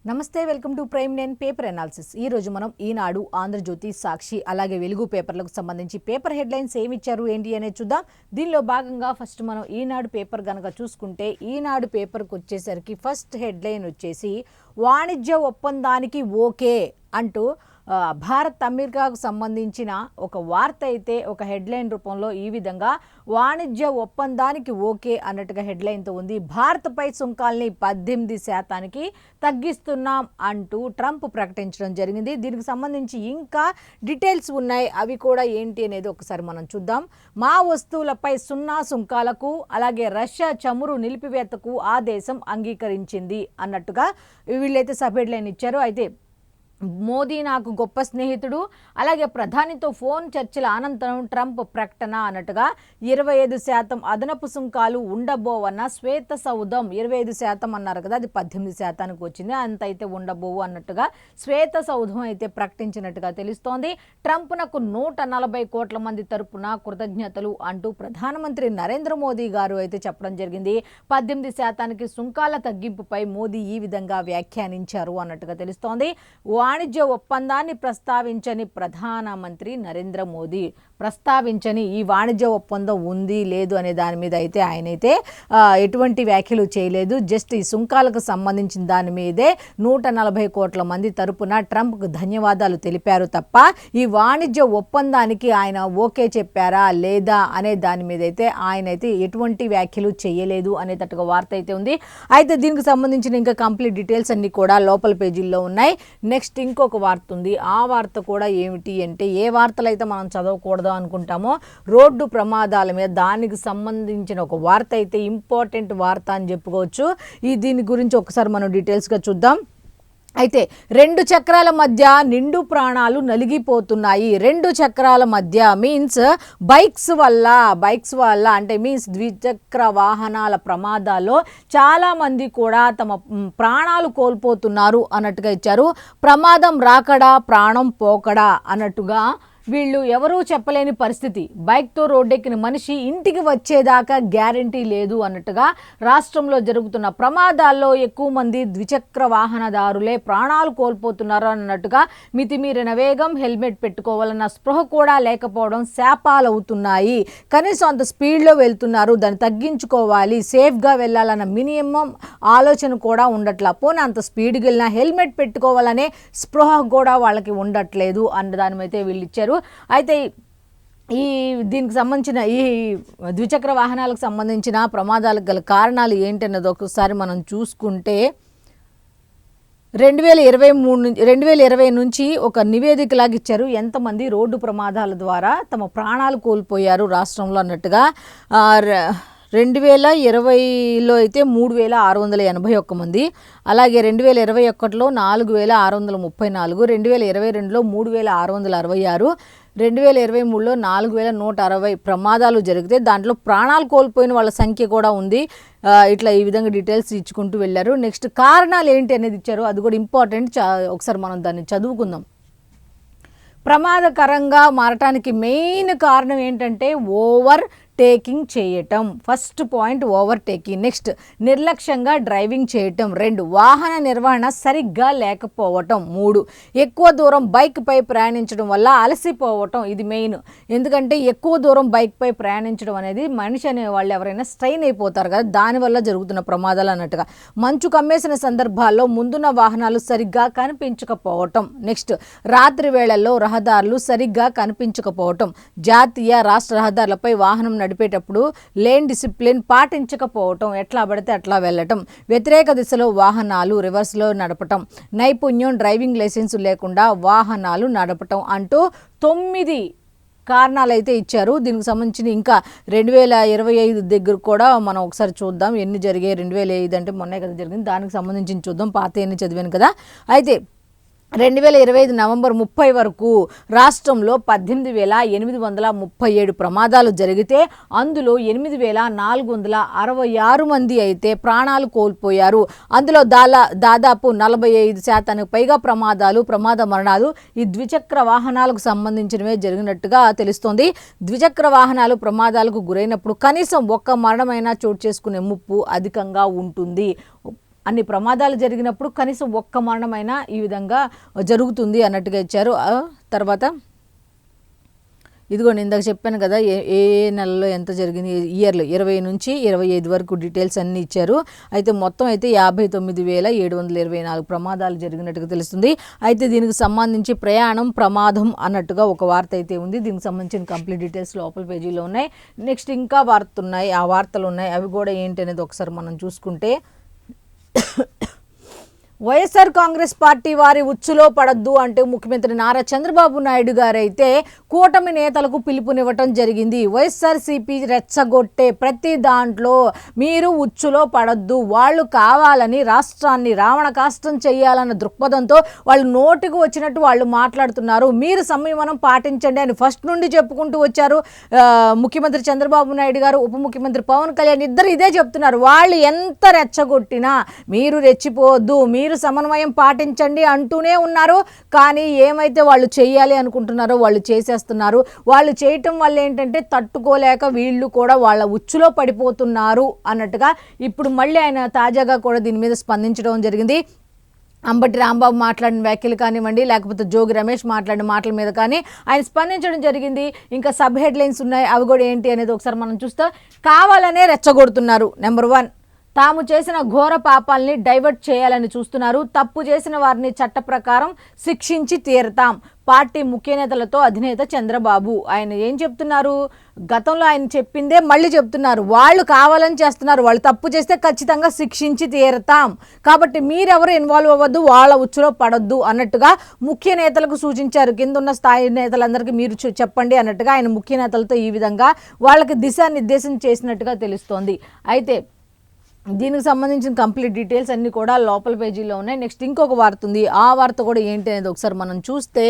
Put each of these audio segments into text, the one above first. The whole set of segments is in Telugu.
నమస్తే, welcome to prime 9 paper analysis. ఈ రోజు మనం ఈనాడు, ఆంధ్రజ్యోతి, సాక్షి అలాగే వెలుగు పేపర్లకు సంబంధించి పేపర్ హెడ్లైన్స్ ఏమి ఇచ్చారు ఏంటి అనేది చూద్దాం. దీనిలో భాగంగా ఫస్ట్ మనం ఈనాడు పేపర్ గనక చూసుకుంటే, ఈనాడు పేపర్కి వచ్చేసరికి ఫస్ట్ హెడ్లైన్ వచ్చేసి వాణిజ్య ఒప్పందానికి ఓకే అంటూ భారత్ అమెరికాకు సంబంధించిన ఒక వార్త అయితే ఒక హెడ్లైన్ రూపంలో ఈ విధంగా వాణిజ్య ఒప్పందానికి ఓకే అన్నట్టుగా హెడ్లైన్తో ఉంది. భారత్పై సుంకాల్ని 18% తగ్గిస్తున్నాం అంటూ ట్రంప్ ప్రకటించడం జరిగింది. దీనికి సంబంధించి ఇంకా డీటెయిల్స్ ఉన్నాయి, అవి కూడా ఏంటి అనేది ఒకసారి మనం చూద్దాం. మా వస్తువులపై 0 సుంకాలకు అలాగే రష్యా చమురు నిలిపివేతకు ఆ దేశం అంగీకరించింది అన్నట్టుగా వీళ్ళైతే సబ్ హెడ్లైన్ ఇచ్చారు. అయితే మోదీ నాకు గొప్ప స్నేహితుడు, అలాగే ప్రధానితో ఫోన్ చర్చల అనంతరం ట్రంప్ ప్రకటన అన్నట్టుగా 25% అదనపు సుంకాలు ఉండబోవన్న శ్వేత సౌధం. 25% అన్నారు కదా, అది 18% వచ్చింది. అంత అయితే ఉండబోవు అన్నట్టుగా శ్వేత సౌధం అయితే ప్రకటించినట్టుగా తెలుస్తోంది. ట్రంప్నకు 140 కోట్ల మంది తరపున కృతజ్ఞతలు అంటూ ప్రధానమంత్రి నరేంద్ర మోదీ గారు అయితే చెప్పడం జరిగింది. 18% సుంకాల తగ్గింపుపై మోదీ ఈ విధంగా వ్యాఖ్యానించారు అన్నట్టుగా తెలుస్తోంది. వాణిజ్య ఒప్పందాన్ని ప్రస్తావించని ప్రధానమంత్రి నరేంద్ర మోదీ, ప్రస్తావించని ఈ వాణిజ్య ఒప్పందం ఉంది లేదు అనే దాని మీద అయితే ఆయనైతే ఎటువంటి వ్యాఖ్యలు చేయలేదు. జస్ట్ ఈ సుంకాలకు సంబంధించిన దాని మీదే 140 కోట్ల మంది తరపున ట్రంప్కు ధన్యవాదాలు తెలిపారు తప్ప ఈ వాణిజ్య ఒప్పందానికి ఆయన ఓకే చెప్పారా లేదా అనే దాని మీద అయితే ఆయన అయితే ఎటువంటి వ్యాఖ్యలు చేయలేదు అనేటట్టుగా వార్త అయితే ఉంది. అయితే దీనికి సంబంధించిన ఇంకా కంప్లీట్ డీటెయిల్స్ అన్ని కూడా లోపల పేజీల్లో ఉన్నాయి. నెక్స్ట్ ఇంకొక వార్త ఉంది. ఆ వార్త కూడా ఏమిటి అంటే, ఏ వార్తలు అయితే మనం చదవకూడదు అనుకుంటామో రోడ్డు ప్రమాదాల మీద దానికి సంబంధించిన ఒక వార్త అయితే ఇంపార్టెంట్ వార్త అని చెప్పుకోవచ్చు. దీని గురించి ఒకసారి మనం డీటెయిల్స్గా చూద్దాం. అయితే 2 చక్రాల మధ్య నిండు ప్రాణాలు నలిగిపోతున్నాయి. 2 చక్రాల మధ్య మీన్స్ బైక్స్ వల్ల అంటే మీన్స్ ద్విచక్ర వాహనాల ప్రమాదాల్లో చాలామంది కూడా తమ ప్రాణాలు కోల్పోతున్నారు అన్నట్టుగా ఇచ్చారు. ప్రమాదం రాకడా ప్రాణం పోకడా అన్నట్టుగా వీళ్ళు ఎవరూ చెప్పలేని పరిస్థితి. బైక్తో రోడ్డెక్కిన మనిషి ఇంటికి వచ్చేదాకా గ్యారంటీ లేదు అన్నట్టుగా రాష్ట్రంలో జరుగుతున్న ప్రమాదాల్లో ఎక్కువ మంది ద్విచక్ర వాహనదారులే ప్రాణాలు కోల్పోతున్నారు అన్నట్టుగా మితిమీరిన వేగం, హెల్మెట్ పెట్టుకోవాలన్న స్పృహ కూడా లేకపోవడం శాపాలు అవుతున్నాయి. కనీసం అంత స్పీడ్లో వెళ్తున్నారు, దాన్ని తగ్గించుకోవాలి, సేఫ్గా వెళ్ళాలన్న మినిమం ఆలోచన కూడా ఉండట్లా. పోనీ అంత స్పీడ్కి వెళ్ళినా హెల్మెట్ పెట్టుకోవాలనే స్పృహ కూడా వాళ్ళకి ఉండట్లేదు అన్న దాని అయితే వీళ్ళు ఇచ్చారు. అయితే దీనికి సంబంధించిన ఈ ద్విచక్ర వాహనాలకు సంబంధించిన ప్రమాదాలకు గల కారణాలు ఏంటన్నది ఒకసారి మనం చూసుకుంటే, 2020 నుంచి ఒక నివేదికలాగా ఇచ్చారు. ఎంతమంది రోడ్డు ప్రమాదాల ద్వారా తమ ప్రాణాలు కోల్పోయారు రాష్ట్రంలో అన్నట్టుగా. 2020లో అయితే 3681 మంది, అలాగే 2021లో 4634, 2022లో 3666, 2023లో 4160 ప్రమాదాలు జరిగితే దాంట్లో ప్రాణాలు కోల్పోయిన వాళ్ళ సంఖ్య కూడా ఉంది. ఇట్లా ఈ విధంగా డీటెయిల్స్ ఇచ్చుకుంటూ వెళ్ళారు. నెక్స్ట్ కారణాలు ఏంటి అనేది ఇచ్చారు, అది కూడా ఇంపార్టెంట్. ఒకసారి మనం దాన్ని చదువుకుందాం. ప్రమాదకరంగా మారటానికి మెయిన్ కారణం ఏంటంటే ఓవర్ టేకింగ్ చేయటం. First point over taking. Next నిర్లక్ష్యంగా డ్రైవింగ్ చేయటం. 2 వాహన నిర్వహణ సరిగ్గా లేకపోవటం. 3 ఎక్కువ దూరం బైక్పై ప్రయాణించడం వల్ల అలసిపోవటం. ఇది మెయిన్. ఎందుకంటే ఎక్కువ దూరం బైక్పై ప్రయాణించడం అనేది మనిషి అనే వాళ్ళు ఎవరైనా స్ట్రెయిన్ అయిపోతారు కదా, దానివల్ల జరుగుతున్న ప్రమాదాలు అన్నట్టుగా. మంచు కమ్మేసిన సందర్భాల్లో ముందున్న వాహనాలు సరిగ్గా కనిపించకపోవటం. నెక్స్ట్ రాత్రి వేళల్లో రహదారులు సరిగ్గా కనిపించకపోవటం. జాతీయ రాష్ట్ర రహదారులపై వాహనం నడిపేటప్పుడు లేన్ డిసిప్లిన్ పాటించకపోవటం, ఎట్లా పడితే అట్లా వెళ్ళటం, వ్యతిరేక దిశలో వాహనాలు రివర్స్లో నడపటం, నైపుణ్యం, డ్రైవింగ్ లైసెన్స్ లేకుండా వాహనాలు నడపటం అంటూ 9 కారణాలు అయితే ఇచ్చారు. దీనికి సంబంధించిన ఇంకా 2025 దగ్గర కూడా మనం ఒకసారి చూద్దాం ఎన్ని జరిగాయి. 2005 అంటే మొన్నే కదా జరిగింది, దానికి సంబంధించి చూద్దాం. పాత ఎన్ని చదివాను కదా. అయితే 2025 నవంబర్ 30 వరకు రాష్ట్రంలో 18,837 ప్రమాదాలు జరిగితే అందులో 8,466 మంది అయితే ప్రాణాలు కోల్పోయారు. అందులో దాదాపు 45% పైగా ప్రమాద మరణాలు ఈ ద్విచక్ర వాహనాలకు సంబంధించినవే జరిగినట్టుగా తెలుస్తోంది. ద్విచక్ర వాహనాలు ప్రమాదాలకు గురైనప్పుడు కనీసం ఒక్క మరణమైనా చోటు చేసుకునే ముప్పు అధికంగా ఉంటుంది. అన్ని ప్రమాదాలు జరిగినప్పుడు కనీసం ఒక్క మరణమైనా ఈ విధంగా జరుగుతుంది అన్నట్టుగా ఇచ్చారు. తర్వాత ఇదిగోండి ఇందాక చెప్పాను కదా ఏ నెలలో ఎంత జరిగింది, ఇయర్లో 20 నుంచి 25 వరకు డీటెయిల్స్ అన్నీ ఇచ్చారు. అయితే మొత్తం అయితే 59,724 ప్రమాదాలు జరిగినట్టుగా తెలుస్తుంది. అయితే దీనికి సంబంధించి ప్రమాదం అన్నట్టుగా ఒక వార్త అయితే ఉంది. దీనికి సంబంధించిన కంప్లీట్ డీటెయిల్స్ లోపల పేజీలో ఉన్నాయి. నెక్స్ట్ ఇంకా వార్తలు ఉన్నాయి. అవి కూడా ఏంటి అనేది ఒకసారి మనం చూసుకుంటే, వైఎస్ఆర్ కాంగ్రెస్ పార్టీ వారి ఉచ్చులో పడద్దు అంటూ ముఖ్యమంత్రి నారా చంద్రబాబు నాయుడు గారైతే కూటమి నేతలకు పిలుపునివ్వటం జరిగింది. వైఎస్ఆర్సీపీ రెచ్చగొట్టే ప్రతి దాంట్లో మీరు ఉచ్చులో పడద్దు, వాళ్ళు కావాలని రాష్ట్రాన్ని రావణ కాష్టం చేయాలన్న దృక్పథంతో వాళ్ళు నోటికి వచ్చినట్టు వాళ్ళు మాట్లాడుతున్నారు, మీరు సంయమనం పాటించండి అని ఫస్ట్ నుండి చెప్పుకుంటూ వచ్చారు ముఖ్యమంత్రి చంద్రబాబు నాయుడు గారు. ఉప ముఖ్యమంత్రి పవన్ కళ్యాణ్ ఇద్దరు ఇదే చెప్తున్నారు. వాళ్ళు ఎంత రెచ్చగొట్టినా మీరు రెచ్చిపోవద్దు, మీరు సమన్వయం పాటించండి అంటూనే ఉన్నారు. కానీ ఏమైతే వాళ్ళు చేయాలి అనుకుంటున్నారో వాళ్ళు చేసేస్తున్నారు. వాళ్ళు చేయటం వల్ల ఏంటంటే తట్టుకోలేక వీళ్ళు కూడా వాళ్ళ ఉచ్చులో పడిపోతున్నారు అన్నట్టుగా ఇప్పుడు మళ్ళీ ఆయన తాజాగా కూడా దీని మీద స్పందించడం జరిగింది. అంబటి రాంబాబు మాట్లాడిన వ్యాఖ్యలు కానివ్వండి, లేకపోతే జోగి రమేష్ మాట్లాడిన మాటల మీద కానీ ఆయన స్పందించడం జరిగింది. ఇంకా సబ్ హెడ్లైన్స్ ఉన్నాయి, అవి కూడా ఏంటి అనేది ఒకసారి మనం చూస్తే, కావాలనే రెచ్చగొడుతున్నారు. నెంబర్ 1, తాము చేసిన ఘోర పాపాలని డైవర్ట్ చేయాలని చూస్తున్నారు. తప్పు చేసిన వారిని చట్ట ప్రకారం శిక్షించి తీరతాం. పార్టీ ముఖ్య నేతలతో అధినేత చంద్రబాబు. ఆయన ఏం చెప్తున్నారు, గతంలో ఆయన చెప్పిందే మళ్ళీ చెప్తున్నారు. వాళ్ళు కావాలని చేస్తున్నారు, వాళ్ళు తప్పు చేస్తే ఖచ్చితంగా శిక్షించి తీరతాం, కాబట్టి మీరెవరు ఇన్వాల్వ్ అవ్వద్దు, వాళ్ళ ఉచ్చులో పడొద్దు అన్నట్టుగా ముఖ్య నేతలకు సూచించారు. కింద ఉన్న స్థాయి నేతలందరికీ మీరు చెప్పండి అన్నట్టుగా ఆయన ముఖ్య నేతలతో ఈ విధంగా వాళ్ళకి దిశానిర్దేశం చేసినట్టుగా తెలుస్తోంది. అయితే దీనికి సంబంధించిన కంప్లీట్ డీటెయిల్స్ అన్నీ కూడా లోపల పేజీలో ఉన్నాయి. నెక్స్ట్ ఇంకొక వార్త ఉంది, ఆ వార్త కూడా ఏంటి అనేది ఒకసారి మనం చూస్తే,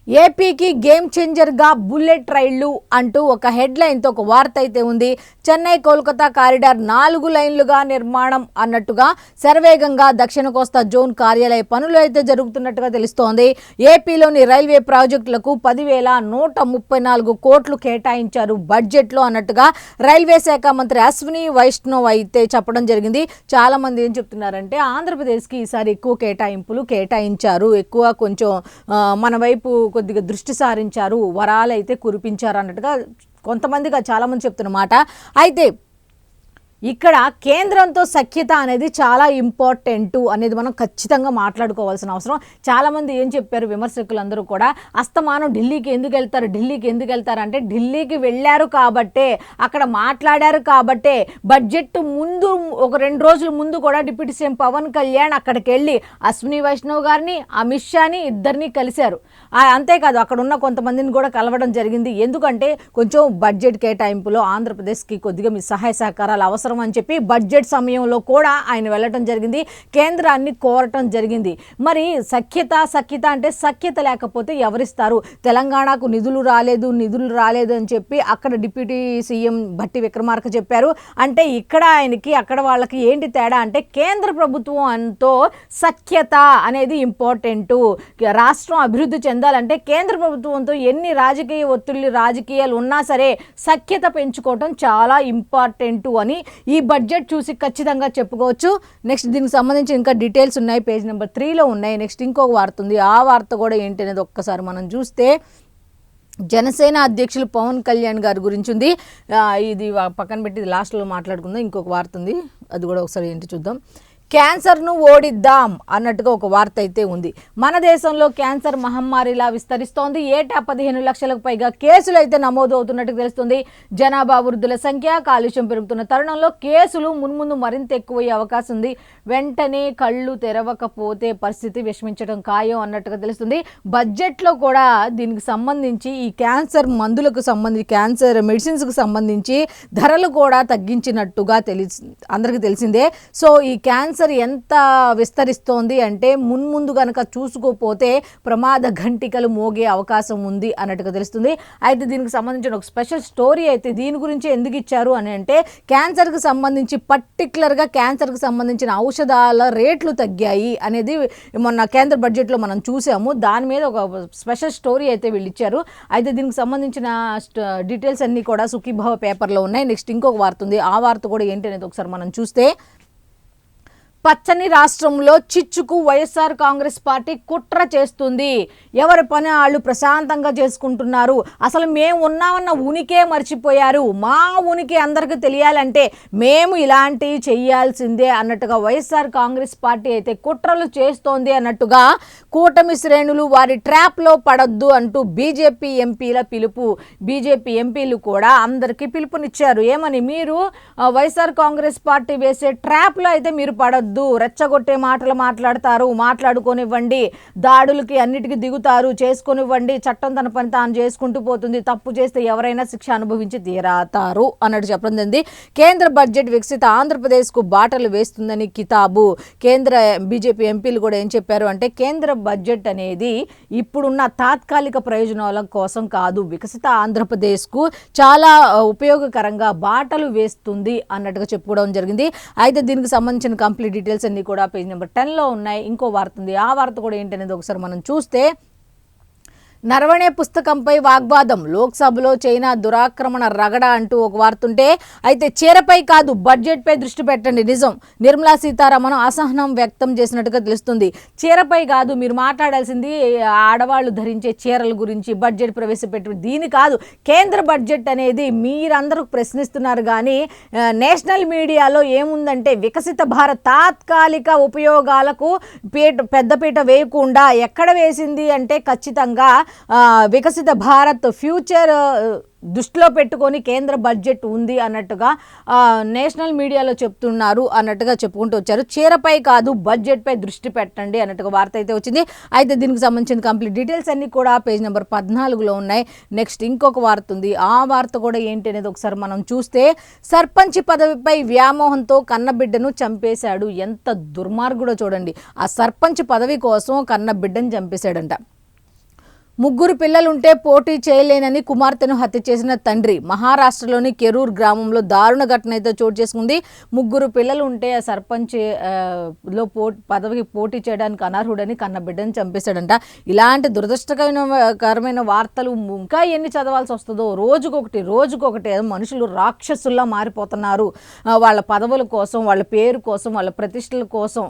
ఏపీకి గేమ్ చేంజర్గా బుల్లెట్ రైళ్లు అంటూ ఒక హెడ్లైన్తో ఒక వార్త అయితే ఉంది. చెన్నై కోల్కతా కారిడార్ 4 లైన్లుగా నిర్మాణం అన్నట్టుగా శరవేగంగా దక్షిణ కోస్తా జోన్ కార్యాలయ పనులు అయితే జరుగుతున్నట్టుగా తెలుస్తోంది. ఏపీలోని రైల్వే ప్రాజెక్టులకు 10,134 కోట్లు కేటాయించారు బడ్జెట్లో అన్నట్టుగా రైల్వే శాఖ మంత్రి అశ్విని వైష్ణవ్ అయితే చెప్పడం జరిగింది. చాలామంది ఏం చెప్తున్నారంటే ఆంధ్రప్రదేశ్కి ఈసారి ఎక్కువ కేటాయింపులు కేటాయించారు, ఎక్కువ కొంచెం మన వైపు కొద్దిగా దృష్టి సారించారు, వరాలైతే కురిపించారు అన్నట్టుగా కొంతమందిగా చాలామంది చెప్తున్నమాట. అయితే ఇక్కడ కేంద్రంతో సఖ్యత అనేది చాలా ఇంపార్టెంట్ అనేది మనం ఖచ్చితంగా మాట్లాడుకోవాల్సిన అవసరం. చాలామంది ఏం చెప్పారు విమర్శకులందరూ కూడా, అస్తమానం ఢిల్లీకి ఎందుకు వెళ్తారు అంటే, ఢిల్లీకి వెళ్ళారు కాబట్టే, అక్కడ మాట్లాడారు కాబట్టే బడ్జెట్ ముందు ఒక 2 రోజుల ముందు కూడా డిప్యూటీ సీఎం పవన్ కళ్యాణ్ అక్కడికి వెళ్ళి అశ్విని వైష్ణవ్ గారిని, అమిత్ షాని ఇద్దరిని కలిశారు. అంతేకాదు అక్కడ ఉన్న కొంతమందిని కూడా కలవడం జరిగింది. ఎందుకంటే కొంచెం బడ్జెట్ కేటాయింపులో ఆంధ్రప్రదేశ్కి కొద్దిగా మీ సహాయ సహకారాలు అవసరం అని చెప్పి బడ్జెట్ సమయంలో కూడా ఆయన వెళ్ళటం జరిగింది, కేంద్రాన్ని కోరటం జరిగింది. మరి సఖ్యత అంటే సఖ్యత లేకపోతే ఎవరిస్తారు? తెలంగాణకు నిధులు రాలేదు అని చెప్పి అక్కడ డిప్యూటీ సీఎం భట్టి విక్రమార్క చెప్పారు. అంటే ఇక్కడ ఆయనకి అక్కడ వాళ్ళకి ఏంటి తేడా అంటే, కేంద్ర ప్రభుత్వంతో సఖ్యత అనేది ఇంపార్టెంటు. రాష్ట్రం అభివృద్ధి చెందాలంటే కేంద్ర ప్రభుత్వంతో ఎన్ని రాజకీయాలు ఉన్నా సరే సఖ్యత పెంచుకోవటం చాలా ఇంపార్టెంటు అని ఈ బడ్జెట్ చూసి ఖచ్చితంగా చెప్పుకోవచ్చు. నెక్స్ట్ దీనికి సంబంధించి ఇంకా డీటెయిల్స్ ఉన్నాయి, పేజ్ నెంబర్ 3లో ఉన్నాయి. నెక్స్ట్ ఇంకొక వార్త ఉంది, ఆ వార్త కూడా ఏంటి అనేది ఒక్కసారి మనం చూస్తే, జనసేన అధ్యక్షులు పవన్ కళ్యాణ్ గారి గురించి ఉంది. ఇది పక్కన పెట్టి లాస్ట్లో మాట్లాడుకుందాం. ఇంకొక వార్త ఉంది, అది కూడా ఒకసారి ఏంటి చూద్దాం. క్యాన్సర్ను ఓడిద్దాం అన్నట్టుగా ఒక వార్త అయితే ఉంది. మన దేశంలో క్యాన్సర్ మహమ్మారిలా విస్తరిస్తోంది. ఏటా 15 లక్షలకు పైగా కేసులు అయితే నమోదు అవుతున్నట్టు తెలుస్తుంది. జనాభా వృద్ధుల సంఖ్య, కాలుష్యం పెరుగుతున్న తరుణంలో కేసులు మున్ముందు మరింత ఎక్కువయ్యే అవకాశం ఉంది. వెంటనే కళ్ళు తెరవకపోతే పరిస్థితి విషమించడం ఖాయం అన్నట్టుగా తెలుస్తుంది. బడ్జెట్లో కూడా దీనికి సంబంధించి ఈ క్యాన్సర్ మందులకు సంబంధించి, క్యాన్సర్ మెడిసిన్స్కి సంబంధించి ధరలు కూడా తగ్గించినట్టుగా అందరికీ తెలిసిందే. సో ఈ క్యాన్సర్ ఎంత విస్తరిస్తోంది అంటే, మున్ముందు కనుక చూసుకోపోతే ప్రమాద ఘంటికలు మోగే అవకాశం ఉంది అన్నట్టుగా తెలుస్తుంది. అయితే దీనికి సంబంధించిన ఒక స్పెషల్ స్టోరీ అయితే దీని గురించి ఎందుకు ఇచ్చారు అని అంటే, క్యాన్సర్కి సంబంధించి పర్టికులర్గా క్యాన్సర్కి సంబంధించిన ఔషధాల రేట్లు తగ్గాయి అనేది మొన్న కేంద్ర బడ్జెట్లో మనం చూసాము. దాని మీద ఒక స్పెషల్ స్టోరీ అయితే వీళ్ళు ఇచ్చారు. అయితే దీనికి సంబంధించిన డీటెయిల్స్ అన్నీ కూడా సుఖీభావ పేపర్లో ఉన్నాయి. నెక్స్ట్ ఇంకొక వార్త ఉంది, ఆ వార్త కూడా ఏంటి అనేది ఒకసారి మనం చూస్తే, పచ్చని రాష్ట్రంలో చిచ్చుకు వైఎస్ఆర్ కాంగ్రెస్ పార్టీ కుట్ర చేస్తుంది. ఎవరి పని వాళ్ళు ప్రశాంతంగా చేసుకుంటున్నారు. అసలు మేము ఉన్నామన్న ఉనికే మర్చిపోయారు. మా ఉనికి అందరికీ తెలియాలంటే మేము ఇలాంటివి చెయ్యాల్సిందే అన్నట్టుగా వైఎస్ఆర్ కాంగ్రెస్ పార్టీ అయితే కుట్రలు చేస్తోంది అన్నట్టుగా కూటమి శ్రేణులు వారి ట్రాప్లో పడొద్దు అంటూ బీజేపీ ఎంపీల పిలుపు. బీజేపీ ఎంపీలు కూడా అందరికీ పిలుపునిచ్చారు. ఏమని, మీరు వైఎస్ఆర్ కాంగ్రెస్ పార్టీ వేసే ట్రాప్లో అయితే మీరు పడొద్దు, రెచ్చగొట్టే మాటలు మాట్లాడతారు, మాట్లాడుకోనివ్వండి, దాడులకి అన్నిటికీ దిగుతారు, చేసుకొనివ్వండి, చట్టం తన పని తాను చేసుకుంటూ పోతుంది, తప్పు చేస్తే ఎవరైనా శిక్ష అనుభవించి తీరాతారు అన్నట్టు చెప్పడం జరిగింది. కేంద్ర బడ్జెట్ వికసిత ఆంధ్రప్రదేశ్కు బాటలు వేస్తుందని కితాబు. కేంద్ర బీజేపీ ఎంపీలు కూడా ఏం చెప్పారు అంటే, కేంద్ర బడ్జెట్ అనేది ఇప్పుడున్న తాత్కాలిక ప్రయోజనాల కోసం కాదు, వికసిత ఆంధ్రప్రదేశ్కు చాలా ఉపయోగకరంగా బాటలు వేస్తుంది అన్నట్టుగా చెప్పుకోవడం జరిగింది. అయితే దీనికి సంబంధించిన కంప్లీట్ డీటెయిల్స్ అన్ని కూడా పేజ్ నెంబర్ 10లో ఉన్నాయి. ఇంకో వార్త ఉంది, ఆ వార్త కూడా ఏంటనేది ఒకసారి మనం చూస్తే, నరవణే పుస్తకంపై వాగ్వాదం, లోక్సభలో చైనా దురాక్రమణ రగడ అంటూ ఒక వార్త ఉంటే, అయితే చీరపై కాదు బడ్జెట్పై దృష్టి పెట్టండి. నిజం, నిర్మలా సీతారామన్ అసహనం వ్యక్తం చేసినట్టుగా తెలుస్తుంది. చీరపై కాదు మీరు మాట్లాడాల్సింది, ఆడవాళ్ళు ధరించే చీరల గురించి బడ్జెట్ ప్రవేశపెట్టి దీని కాదు. కేంద్ర బడ్జెట్ అనేది మీరందరూ ప్రశ్నిస్తున్నారు కానీ నేషనల్ మీడియాలో ఏముందంటే, వికసిత భారత్ తాత్కాలిక ఉపయోగాలకు పెద్దపీట వేయకుండా ఎక్కడ వేసింది అంటే, ఖచ్చితంగా వికసిత భారత్ ఫ్యూచర్ దృష్టిలో పెట్టుకొని కేంద్ర బడ్జెట్ ఉంది అన్నట్టుగా నేషనల్ మీడియాలో చెప్తున్నారు అన్నట్టుగా చెప్పుకుంటూ వచ్చారు. చీరపై కాదు బడ్జెట్పై దృష్టి పెట్టండి అన్నట్టుగా వార్త అయితే వచ్చింది. అయితే దీనికి సంబంధించిన కంప్లీట్ డీటెయిల్స్ అన్నీ కూడా పేజ్ నెంబర్ 14లో ఉన్నాయి. నెక్స్ట్ ఇంకొక వార్త ఉంది, ఆ వార్త కూడా ఏంటి అనేది ఒకసారి మనం చూస్తే, సర్పంచ్ పదవిపై వ్యామోహంతో కన్నబిడ్డను చంపేశాడు. ఎంత దుర్మార్గుడో చూడండి. ఆ సర్పంచ్ పదవి కోసం కన్నబిడ్డను చంపేశాడంట. ముగ్గురు పిల్లలుంటే పోటీ చేయలేనని కుమార్తెను హత్య చేసిన తండ్రి. మహారాష్ట్రలోని కెరూర్ గ్రామంలో దారుణ ఘటన అయితే చోటు చేసుకుంది. ముగ్గురు పిల్లలు ఉంటే ఆ సర్పంచ్ లో పదవికి పోటీ చేయడానికి అనర్హుడని కన్న బిడ్డని చంపేశాడంట. ఇలాంటి దురదృష్టకరమైన వార్తలు ఇంకా ఎన్ని చదవాల్సి వస్తుందో. రోజుకొకటి మనుషులు రాక్షసుల్లా మారిపోతున్నారు. వాళ్ళ పదవుల కోసం, వాళ్ళ పేరు కోసం, వాళ్ళ ప్రతిష్టల కోసం,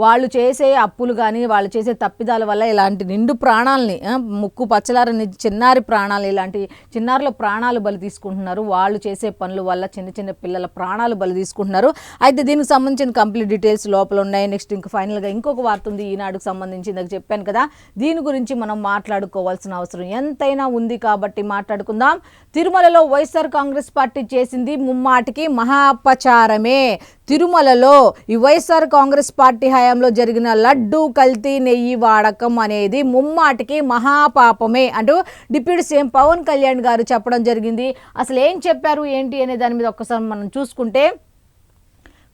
వాళ్ళు చేసే అప్పులు కానీ, వాళ్ళు చేసే తప్పిదాల వల్ల ఇలాంటి నిండు ప్రాణాలని, ముక్కు పచ్చలారని చిన్నారి ప్రాణాలు, ఇలాంటి చిన్నారుల ప్రాణాలు బలి తీసుకుంటున్నారు. వాళ్ళు చేసే పనుల వల్ల చిన్న పిల్లల ప్రాణాలు బలి తీసుకుంటున్నారు. అయితే దీనికి సంబంధించిన కంప్లీట్ డీటెయిల్స్ లోపల ఉన్నాయి. నెక్స్ట్ ఇంకా ఫైనల్గా ఇంకొక వార్త ఉంది, ఈనాడుకు సంబంధించి. ఇందాక చెప్పాను కదా, దీని గురించి మనం మాట్లాడుకోవాల్సిన అవసరం ఎంతైనా ఉంది కాబట్టి మాట్లాడుకుందాం. తిరుమలలో వైఎస్ఆర్ కాంగ్రెస్ పార్టీ చేసింది ముమ్మాటికి మహాపచారమే. తిరుమలలో ఈ వైఎస్ఆర్ కాంగ్రెస్ పార్టీ హయాంలో జరిగిన లడ్డు కల్తీ నెయ్యి వాడకం అనేది ముమ్మాటికి మహాపాపమే అంటూ డిప్యూటీ సీఎం పవన్ కళ్యాణ్ గారు చెప్పడం జరిగింది. అసలు ఏం చెప్పారు ఏంటి అనే దాని మీద ఒక్కసారి మనం చూసుకుంటే,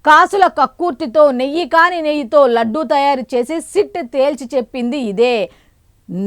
కాసుల కక్కుర్తితో నెయ్యితో లడ్డు తయారు చేసి సిట్ తేల్చి చెప్పింది ఇదే.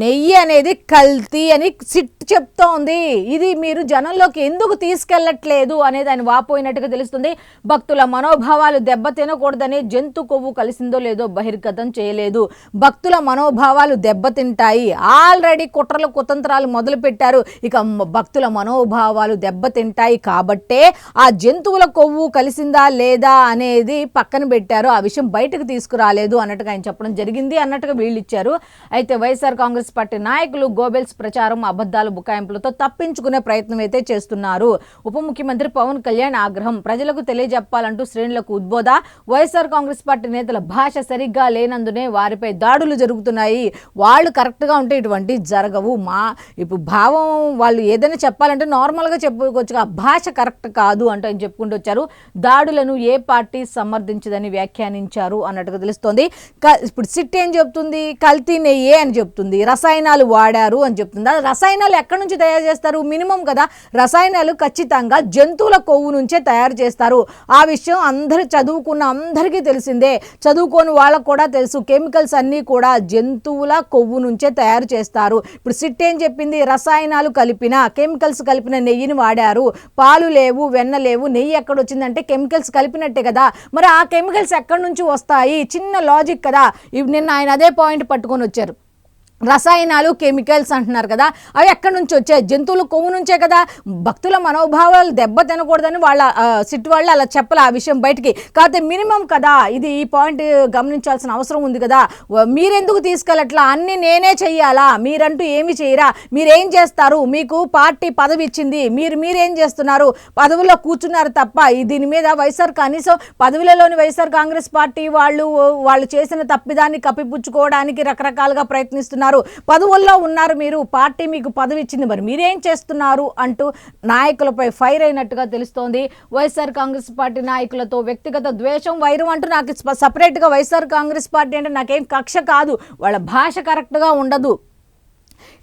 నెయ్యి అనేది కల్తీ అని సిట్ చెప్తోంది. ఇది మీరు జనంలోకి ఎందుకు తీసుకెళ్లట్లేదు అనేది ఆయన వాపోయినట్టుగా తెలుస్తుంది. భక్తుల మనోభావాలు దెబ్బతినకూడదని జంతు కొవ్వు కలిసిందో లేదో బహిర్గతం చేయలేదు. భక్తుల మనోభావాలు దెబ్బతింటాయి. ఆల్రెడీ కుట్రలు కుతంత్రాలు మొదలు పెట్టారు. ఇక భక్తుల మనోభావాలు దెబ్బతింటాయి కాబట్టే ఆ జంతువుల కొవ్వు కలిసిందా లేదా అనేది పక్కన పెట్టారు. ఆ విషయం బయటకు తీసుకురాలేదు అన్నట్టుగా ఆయన చెప్పడం జరిగింది అన్నట్టుగా వీళ్ళు ఇచ్చారు. అయితే వైఎస్ఆర్ కాంగ్రెస్ పార్టీ నాయకులు గోబెల్స్ ప్రచారం, అబద్ధాలు, బుకాయింపులతో తప్పించుకునే ప్రయత్నం అయితే చేస్తున్నారు. ఉప ముఖ్యమంత్రి పవన్ కళ్యాణ్ ఆగ్రహం, ప్రజలకు తెలియజెప్పాలంటూ శ్రేణులకు ఉద్బోధ. వైఎస్ఆర్ కాంగ్రెస్ పార్టీ నేతల భాష సరిగ్గా లేనందునే వారిపై దాడులు జరుగుతున్నాయి. వాళ్ళు కరెక్ట్గా ఉంటే ఇటువంటి జరగవు. ఇప్పుడు భావం వాళ్ళు ఏదైనా చెప్పాలంటే నార్మల్గా చెప్పుకోవచ్చు, ఆ భాష కరెక్ట్ కాదు అంటూ ఆయన చెప్పుకుంటూ వచ్చారు. దాడులను ఏ పార్టీ సమర్థించదని వ్యాఖ్యానించారు అన్నట్టుగా తెలుస్తోంది. ఇప్పుడు సిట్ ఏం చెప్తుంది, కల్తీ నెయ్యే అని చెప్తుంది, రసాయనాలు వాడారు అని చెప్తుంది. రసాయనాలు ఎక్కడి నుంచి తయారు చేస్తారు? మినిమం కదా, రసాయనాలు ఖచ్చితంగా జంతువుల కొవ్వు నుంచే తయారు చేస్తారు. ఆ విషయం అందరూ చదువుకున్న అందరికీ తెలిసిందే, చదువుకోని వాళ్ళకు కూడా తెలుసు. కెమికల్స్ అన్నీ కూడా జంతువుల కొవ్వు నుంచే తయారు చేస్తారు. ఇప్పుడు సిట్ ఏం చెప్పింది, రసాయనాలు కలిపిన, కెమికల్స్ కలిపిన నెయ్యిని వాడారు. పాలు లేవు, వెన్న లేవు, నెయ్యి ఎక్కడ వచ్చిందంటే కెమికల్స్ కలిపినట్టే కదా. మరి ఆ కెమికల్స్ ఎక్కడి నుంచి వస్తాయి? చిన్న లాజిక్ కదా. నిన్న ఆయన అదే పాయింట్ పట్టుకొని వచ్చారు. రసాయనాలు కెమికల్స్ అంటున్నారు కదా, అవి ఎక్కడి నుంచి వచ్చాయి? జంతువుల కొవ్వు నుంచే కదా. భక్తుల మనోభావాలు దెబ్బ తినకూడదని వాళ్ళ సిట్ వాళ్ళు అలా చెప్పాలి ఆ విషయం బయటికి. కాకపోతే మినిమం కదా ఇది, ఈ పాయింట్ గమనించాల్సిన అవసరం ఉంది కదా. మీరెందుకు తీసుకెళ్ళట్లా? అన్నీ నేనే చెయ్యాలా? మీరంటూ ఏమి చేయరా? మీరేం చేస్తారు? మీకు పార్టీ పదవి ఇచ్చింది, మీరేం చేస్తున్నారు? పదవిలో కూర్చున్నారు తప్ప దీని మీద వైఎస్ఆర్ కనీసం పదవిలోని వైఎస్ఆర్ కాంగ్రెస్ పార్టీ వాళ్ళు చేసిన తప్పిదాన్ని కప్పిపుచ్చుకోవడానికి రకరకాలుగా ప్రయత్నిస్తున్నారు. పదవుల్లో ఉన్నారు, మీరు పార్టీ మీకు పదవి ఇచ్చింది, మరి మీరేం చేస్తున్నారు అంటూ నాయకులపై ఫైర్ అయినట్టుగా తెలుస్తోంది. వైఎస్ఆర్ కాంగ్రెస్ పార్టీ నాయకులతో వ్యక్తిగత ద్వేషం, వైరం అంటూ నాకు సపరేట్గా వైఎస్ఆర్ కాంగ్రెస్ పార్టీ అంటే నాకేం కక్ష కాదు, వాళ్ళ భాష కరెక్ట్గా ఉండదు.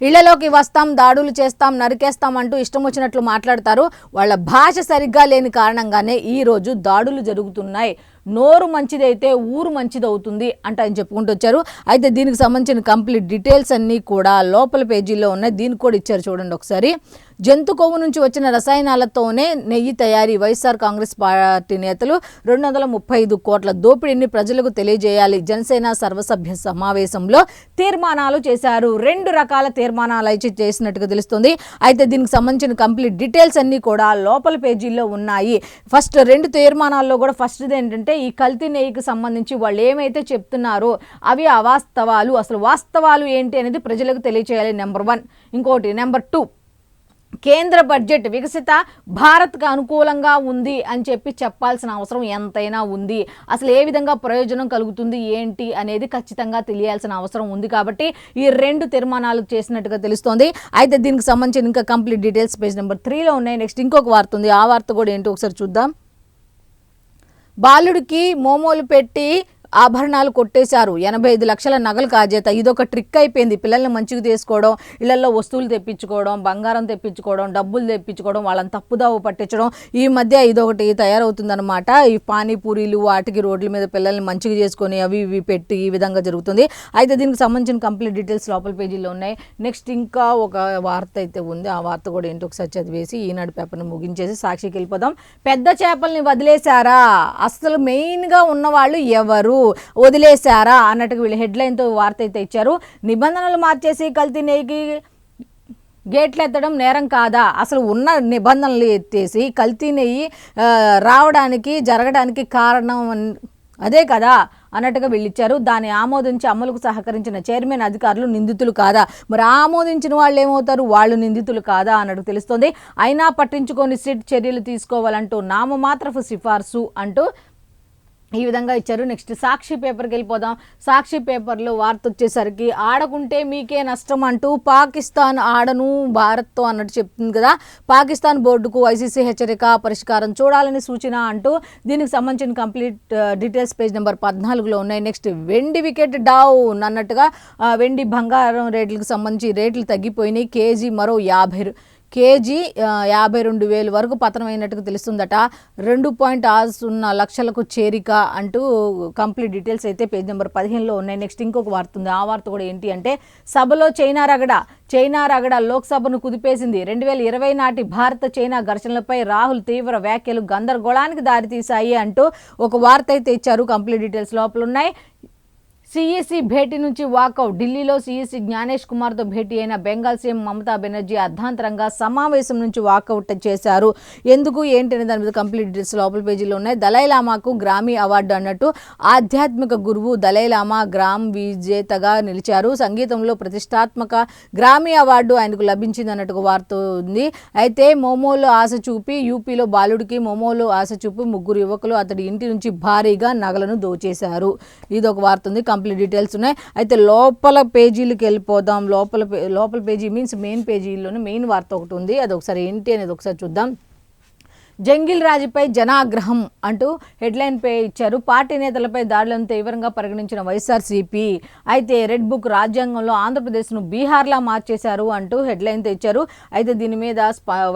ఇళ్లలోకి వస్తాం, దాడులు చేస్తాం, నరికేస్తాం అంటూ ఇష్టం వచ్చినట్లు మాట్లాడతారు. వాళ్ళ భాష సరిగ్గా లేని కారణంగానే ఈరోజు దాడులు జరుగుతున్నాయి. నోరు మంచిదైతే ఊరు మంచిదవుతుంది అంట ఆయన చెప్పుకుంటూ వచ్చారు. అయితే దీనికి సంబంధించిన కంప్లీట్ డీటెయిల్స్ అన్నీ కూడా లోపల పేజీలో ఉన్నాయి. దీనికి కూడా ఇచ్చారు చూడండి ఒకసారి. జంతు కొవ్వు నుంచి వచ్చిన రసాయనాలతోనే నెయ్యి తయారీ. వైఎస్ఆర్ కాంగ్రెస్ పార్టీ నేతలు 235 కోట్ల దోపిడీని ప్రజలకు తెలియజేయాలి. జనసేన సర్వసభ్య సమావేశంలో తీర్మానాలు చేశారు. 2 రకాల తీర్మానాలు అయితే చేసినట్టుగా తెలుస్తుంది. అయితే దీనికి సంబంధించిన కంప్లీట్ డీటెయిల్స్ అన్నీ కూడా లోపల పేజీల్లో ఉన్నాయి. ఫస్ట్ 2 తీర్మానాల్లో కూడా ఫస్ట్ది ఏంటంటే ఈ కల్తీ నెయ్యికి సంబంధించి వాళ్ళు ఏమైతే చెప్తున్నారో అవి అవాస్తవాలు, అసలు వాస్తవాలు ఏంటి అనేది ప్రజలకు తెలియచేయాలి, నెంబర్ 1. ఇంకోటి నెంబర్ 2, కేంద్ర బడ్జెట్ వికసిత భారత్కు అనుకూలంగా ఉంది అని చెప్పాల్సిన అవసరం ఎంతైనా ఉంది. అసలు ఏ విధంగా ప్రయోజనం కలుగుతుంది ఏంటి అనేది ఖచ్చితంగా తెలియాల్సిన అవసరం ఉంది. కాబట్టి ఈ 2 తీర్మానాలు చేసినట్టుగా తెలుస్తోంది. అయితే దీనికి సంబంధించిన ఇంకా కంప్లీట్ డీటెయిల్స్ పేజ్ నెంబర్ 3లో ఉన్నాయి. నెక్స్ట్ ఇంకొక వార్త ఉంది, ఆ వార్త కూడా ఏంటో ఒకసారి చూద్దాం. బాలుడికి మోమోలు పెట్టి ఆభరణాలు కొట్టేశారు, 85 లక్షల నగలు కాజేత. ఇదొక ట్రిక్ అయిపోయింది. పిల్లల్ని మంచిగా తీసుకోవడం, ఇళ్లలో వస్తువులు తెప్పించుకోవడం, బంగారం తెప్పించుకోవడం, డబ్బులు తెప్పించుకోవడం, వాళ్ళని తప్పుదావ పట్టించడం, ఈ మధ్య ఇదొకటి తయారవుతుందన్నమాట. ఈ పానీపూరీలు వాటికి రోడ్ల మీద పిల్లల్ని మంచిగా చేసుకొని అవి ఇవి పెట్టి ఈ విధంగా జరుగుతుంది. అయితే దీనికి సంబంధించిన కంప్లీట్ డీటెయిల్స్ లోపల పేజీలో ఉన్నాయి. నెక్స్ట్ ఇంకా ఒక వార్త అయితే ఉంది, ఆ వార్త కూడా ఏంటో ఒకసారి చదివేసి ఈనాడు పేపర్ని ముగించేసి సాక్షికి వెళ్ళిపోదాం. పెద్ద చేపల్ని వదిలేశారా? అసలు మెయిన్గా ఉన్నవాళ్ళు ఎవరు? వదిలేశారా అన్నట్టుగా వీళ్ళు హెడ్లైన్తో వార్త అయితే ఇచ్చారు. నిబంధనలు మార్చేసి కల్తీ నెయ్యికి గేట్లు ఎత్తడం నేరం కాదా? అసలు ఉన్న నిబంధనలు ఎత్తేసి కల్తీ నెయ్యి జరగడానికి కారణం అదే కదా అన్నట్టుగా వీళ్ళిచ్చారు. దాన్ని ఆమోదించి అమలుకు సహకరించిన చైర్మన్ అధికారులు నిందితులు కాదా? మరి ఆమోదించిన వాళ్ళు ఏమవుతారు? వాళ్ళు నిందితులు కాదా అన్నట్టు తెలుస్తుంది. అయినా పట్టించుకొని సిట్ చర్యలు తీసుకోవాలంటూ నామమాత్రపు సిఫార్సు అంటూ ఈ విధంగా ఇచ్చారు. నెక్స్ట్ సాక్షి పేపర్కి వెళ్ళిపోదాం. సాక్షి పేపర్లో వార్త వచ్చేసరికి ఆడకుంటే మీకే నష్టం అంటూ పాకిస్తాన్ ఆడను భారత్తో అన్నట్టు చెప్తుంది కదా. పాకిస్తాన్ బోర్డుకు ఐసీసీ హెచ్చరిక, పరిష్కారం చూడాలని సూచన అంటూ దీనికి సంబంధించిన కంప్లీట్ డీటెయిల్స్ పేజ్ నెంబర్ 14లో ఉన్నాయి. నెక్స్ట్ వెండి వికెట్ డౌన్ అన్నట్టుగా వెండి బంగారం రేట్లకు సంబంధించి రేట్లు తగ్గిపోయినాయి. కేజీ 52,000 వరకు పతనమైనట్టుగా తెలుస్తుందట. 2.60 లక్షలకు చేరిక అంటూ కంప్లీట్ డీటెయిల్స్ అయితే పేజ్ నెంబర్ 15లో ఉన్నాయి. నెక్స్ట్ ఇంకొక వార్త ఉంది, ఆ వార్త కూడా ఏంటి అంటే సభలో చైనా రగడ లోక్సభను కుదిపేసింది. 2020 నాటి భారత చైనా ఘర్షణలపై రాహుల్ తీవ్ర వ్యాఖ్యలు గందరగోళానికి దారితీశాయి అంటూ ఒక వార్త అయితే ఇచ్చారు. కంప్లీట్ డీటెయిల్స్ లోపల ఉన్నాయి. సిఈసి భేటీ నుంచి వాకౌట్. ఢిల్లీలో సిఈసి జ్ఞానేష్ కుమార్తో భేటీ అయిన బెంగాల్ సీఎం మమతా బెనర్జీ అర్ధాంతరంగా సమావేశం నుంచి వాకౌట్ చేశారు. ఎందుకు ఏంటి అనే దాని మీద కంప్లీట్ డీటెయిల్స్ లోపల పేజీలో ఉన్నాయి. దలైలామాకు గ్రామీ అవార్డు అన్నట్టు ఆధ్యాత్మిక గురువు దలైలామా గ్రామ్ విజేతగా నిలిచారు. సంగీతంలో ప్రతిష్టాత్మక గ్రామీ అవార్డు ఆయనకు లభించింది అన్నట్టుగా వార్త ఉంది. అయితే మోమోలో ఆశ చూపి యూపీలో బాలుడికి మోమోలో ఆశ చూపి 3 యువకులు అతడి ఇంటి నుంచి భారీగా నగలను దోచేశారు. ఇది ఒక వార్త ఉంది. కంప్లీట్ డీటెయిల్స్ ఉన్నాయి. అయితే లోపల పేజీలకు వెళ్ళిపోదాం. లోపల పేజీ మీన్స్ మెయిన్ పేజీలోనే మెయిన్ వార్త ఒకటి ఉంది, అది ఒకసారి ఏంటి అనేది ఒకసారి చూద్దాం. జంగిల్ రాజుపై జనాగ్రహం అంటూ హెడ్లైన్ పే ఇచ్చారు. పార్టీ నేతలపై దాడులను తీవ్రంగా పరిగణించిన వైఎస్ఆర్సీపీ అయితే రెడ్ బుక్ రాజ్యాంగంలో ఆంధ్రప్రదేశ్ను బీహార్లా మార్చేశారు అంటూ హెడ్లైన్తో ఇచ్చారు. అయితే దీని మీద